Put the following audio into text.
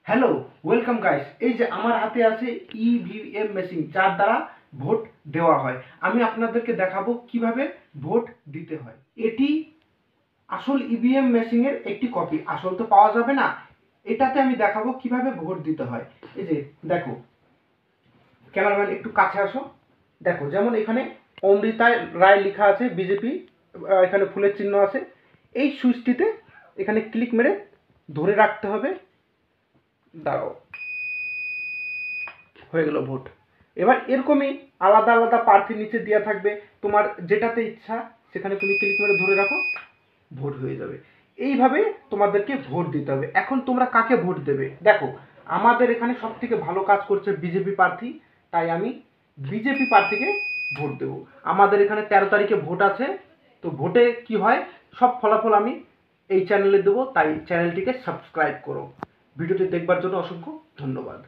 Hello, welcome guys. এই যে আমার হাতে আছে ইভিএম মেশিন, যার দ্বারা ভোট দেওয়া হয়। আমি আপনাদেরকে দেখাবো কিভাবে ভোট দিতে হয়। এটি আসল ইভিএম মেশিনের একটি কপি, আসল তো পাওয়া যাবে না। এটাতে আমি দেখাবো কিভাবে ভোট দিতে হয়। এই যে দেখো, ক্যামেরাম্যান একটু কাছে আসো। দেখো, যেমন এখানে অমৃতা রায় লেখা আছে বিজেপি, এখানে ফুলের চিহ্ন আছে। এই সুইচটিতে এখানে ক্লিক মেরে ধরে রাখতে হবে। দাঁড়াও, হয়ে গেল ভোট। এবার এরকমই আলাদা আলাদা প্রার্থী নিচে দেওয়া থাকবে, তোমার যেটাতে ইচ্ছা সেখানে তুমি ক্লিক করে ধরে রাখো, ভোট হয়ে যাবে। এইভাবে তোমাদেরকে ভোট দিতে হবে। এখন তোমরা কাকে ভোট দেবে? দেখো, আমাদের এখানে সব থেকে ভালো কাজ করছে বিজেপি প্রার্থী, তাই আমি বিজেপি প্রার্থীকে ভোট দেব। আমাদের এখানে 13 তারিখে ভোট আছে, তো ভোটে কি হয় সব ফলাফল আমি এই চ্যানেলে দেবো, তাই চ্যানেলটিকে সাবস্ক্রাইব করো। ভিডিওটি দেখবার জন্য অসংখ্য ধন্যবাদ।